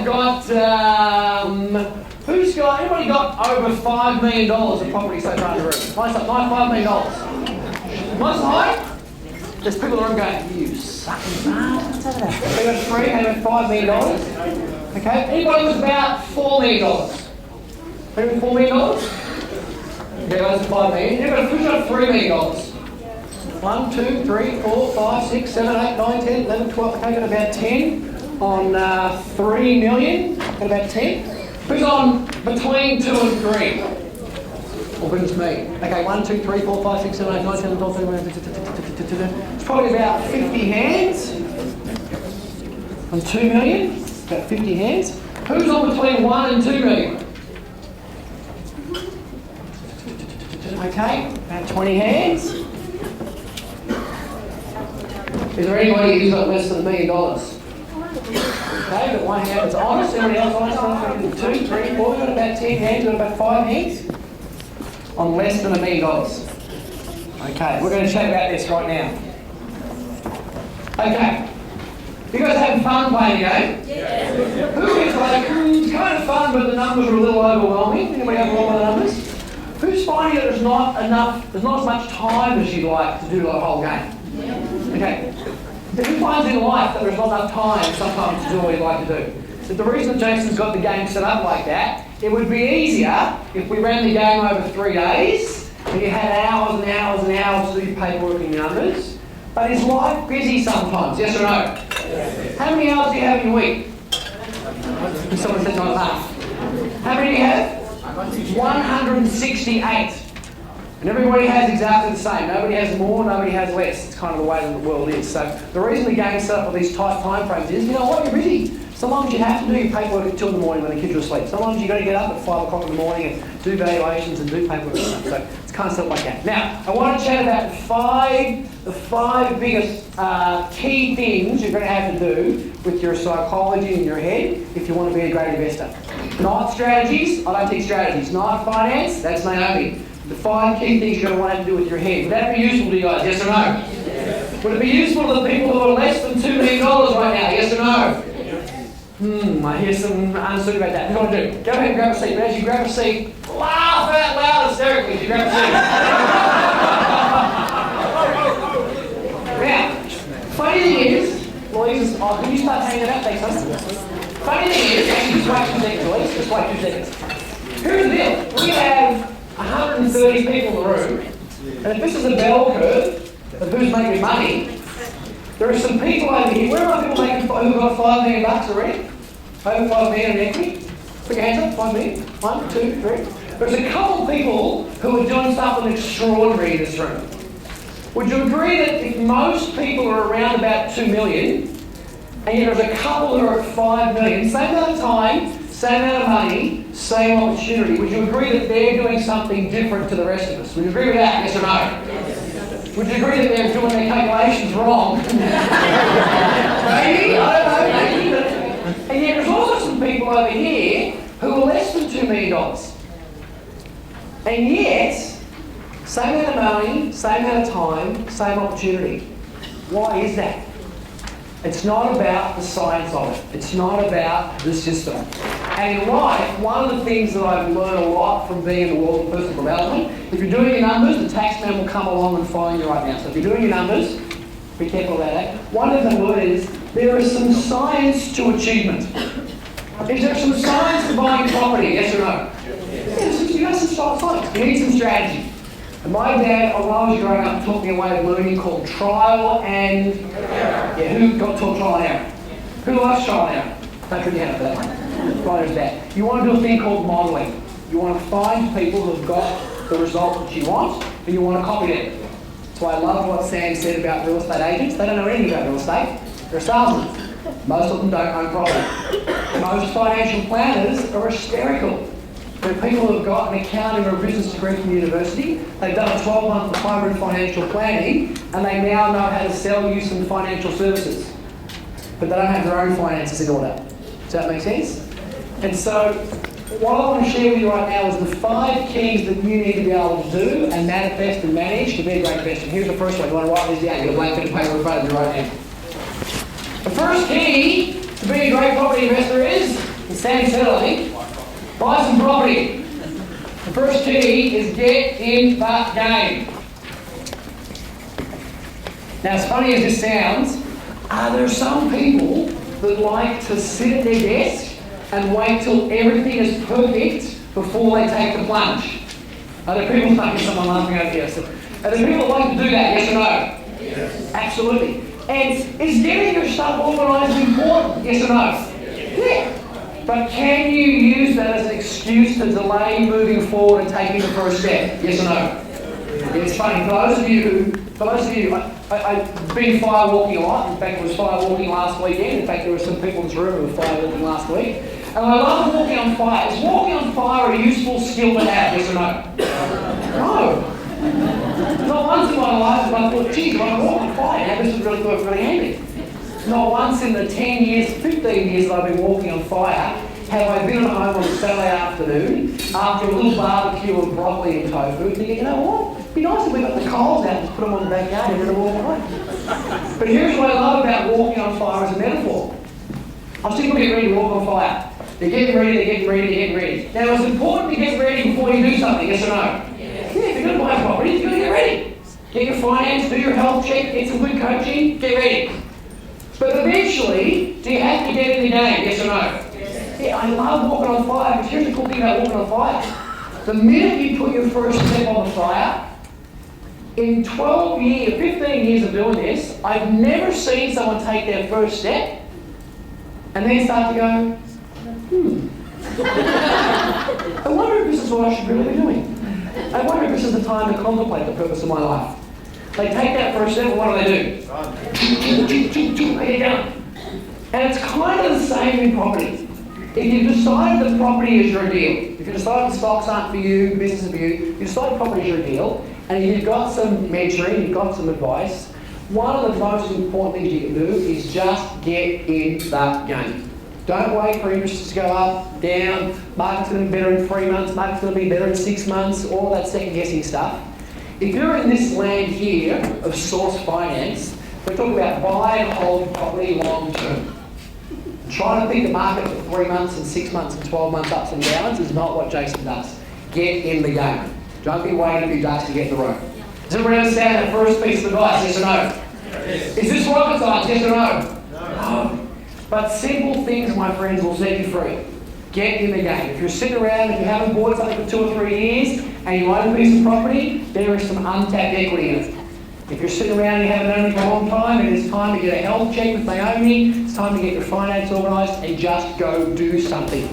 have got, anybody got over $5 million of property so far in the room? Nice up, nice $5 million. Nice high? There's people in the room going, you sucking bastard. They got three, they got $5 million. Okay, anybody was about $4 million? Anybody $4 million? Okay, that's $5 million. Anybody who's got $3 million? 1, 2, 3, 4, 5, 6, 7, 8, 9, 10, 11, 12. Okay, got about 10 on 3 million. Got about 10. Who's on between 2 and 3? Or who's me? Okay, 1, 2, 3, 4, 5, 6, 7, 8, 9, 10, 12, 13, it's probably about 50 hands. On 2 million, about 50 hands. Who's on between 1 and 2 million? Okay, about 20 hands. Is there anybody who's got less than $1 million? Okay, got one hand that's honest. Everybody else honest? 2, 3, 4. Got about 10 hands. Got about 5 hands on less than $1 million. Okay, we're going to chat about this right now. Okay, you guys having fun playing the game? Yeah. Who is like, it's kind of fun, but the numbers are a little overwhelming? Anybody have a problem with the numbers? Who's finding that there's not as much time as you'd like to do the whole game? Yeah. Okay. Who finds in life that there's not enough time sometimes to do what you'd like to do? So the reason that Jason's got the game set up like that, it would be easier if we ran the game over 3 days and you had hours and hours and hours to do your paperwork and your numbers. But is life busy sometimes? Yes or no? Yes. How many hours do you have in a week? Someone said 9.5. How many do you have? 168. And everybody has exactly the same. Nobody has more, nobody has less. It's kind of the way that the world is. So the reason the game's set up with these tight time frames is, you know what, you're busy. Sometimes you have to do your paperwork at 2 in the morning when the kids are asleep. Sometimes you've got to get up at 5 o'clock in the morning and do valuations and do paperwork and stuff. So it's kind of stuff like that. Now, I want to chat about the five biggest key things you're going to have to do with your psychology in your head if you want to be a great investor. Not strategies. I don't teach strategies. Not finance. That's Naomi. The 5 key things you're going to want to do with your head. Would that be useful to you guys? Yes or no? Yes. Would it be useful to the people who are less than $2 million right now? Yes or no? I hear some uncertainty about that. What do you want to do? Go ahead and grab a seat. But as you grab a seat, laugh out loud hysterically as you grab a seat. Now, funny thing is, Louise, can you start hanging out? Thanks, son. Funny thing is, actually, just wait 2 seconds, Louise. Just wait 2 seconds. Here's the deal. We have 130 people in the room, and if this is a bell curve of who's making money, there are some people over here. Where are people making who've got $5 million already? Over $5 million in equity? Put your hands up. 5 million. 1, 2, 3. There's a couple of people who are doing something extraordinary in this room. Would you agree that if most people are around about 2 million, and yet there's a couple who are at 5 million, same amount of time, same amount of money, same opportunity, would you agree that they're doing something different to the rest of us? Would you agree with that? Yes or no? Yes. Would you agree that they're doing their calculations wrong? Maybe, I don't know, maybe. And yet there's also some people over here who are less than $2 million. And yet, same amount of money, same amount of time, same opportunity. Why is that? It's not about the science of it. It's not about the system. And in life, one of the things that I've learned a lot from being in the world of personal development, if you're doing your numbers, the tax man will come along and find you right now. So if you're doing your numbers, be careful about that. One of the words is, there is some science to achievement. Is there some science to buying property? Yes or no? Yes. You got some science. You need some strategy. And my dad, when I was growing up, taught me a way of learning called trial and error. Yeah, who got taught trial and error? Who likes trial and error? Don't put your hand up for that one. Trial and error is bad. You want to do a thing called modelling. You want to find people who have got the result that you want, and you want to copy them. That's why I love what Sam said about real estate agents. They don't know anything about real estate. They're salesmen. Most of them don't own property. Most financial planners are hysterical. There are people who have got an accounting or a business degree from university. They've done a 12-month diploma in financial planning, and they now know how to sell you some financial services. But they don't have their own finances in order. Does that make sense? And so, what I want to share with you right now is the 5 keys that you need to be able to do and manifest and manage to be a great investor. Here's the first one. You want to write this down. You've got a blank pen and paper in front of you right now. The first key to being a great property investor is man said, I think. Buy some property. The first key is get in the game. Now, as funny as this sounds, there are some people that like to sit at their desk and wait till everything is perfect before they take the plunge. Are there people, someone laughing over here? Are there people that like to do that, yes or no? Yes. Absolutely. And is getting your stuff organised important, yes or no? Yeah. But can you use that as an excuse to delay moving forward and taking the first step, yes or no? It's funny, for those of you, I've been firewalking a lot. In fact, I was firewalking last weekend. In fact, there were some people in this room who were firewalking last week. And I love walking on fire. Is walking on fire a useful skill to have, yes or no? No. Not once in my life have I thought, geez, when I walk on fire, now this is really handy. Not once in the 10 years, 15 years that I've been walking on fire, have I been at home on a Saturday afternoon after a little barbecue of broccoli and tofu, thinking, you know what? It'd be nice if we got the coals out and just put them on the backyard and then walk away. But here's what I love about walking on fire as a metaphor. I see people get ready to walk on fire. They're getting ready, they're getting ready, they're getting ready. Now, it's important to get ready before you do something, yes or no? Yes. Yeah, if you're going to buy a property, you've got to get ready. Get your finance, do your health check, get some good coaching, get ready. But eventually, do you have to get in the game, yes or no? Yes. Yeah, I love walking on fire, but here's the cool thing about walking on fire. The minute you put your first step on the fire, in 12 years, 15 years of doing this, I've never seen someone take their first step and then start to go, I wonder if this is what I should really be doing. I wonder if this is the time to contemplate the purpose of my life. They take that first step, and what do? They get down. And it's kind of the same in property. If you decide that property is your deal, if you decide the stocks aren't for you, business is for you decide property is your deal, and you've got some mentoring, you've got some advice, one of the most important things you can do is just get in the game. Don't wait for interest to go up, down, market's going to be better in 3 months, market's going to be better in 6 months, all that second guessing stuff. If you're in this land here of source finance, we're talking about buy and hold property long term. Trying to pick the market for 3 months and 6 months and 12 months ups and downs is not what Jason does. Get in the game. Don't be waiting for your ducks to get in the room. Does everyone understand that first piece of advice, yes or no? Yes. Is this rocket science, yes or no? No. But simple things, my friends, will set you free. Get in the game. If you're sitting around, if you haven't bought something for 2 or 3 years, and you own a piece of property, there is some untapped equity in it. If you're sitting around and you haven't owned it for a long time, and it's time to get a health check with Naomi, it's time to get your finance organised and just go do something.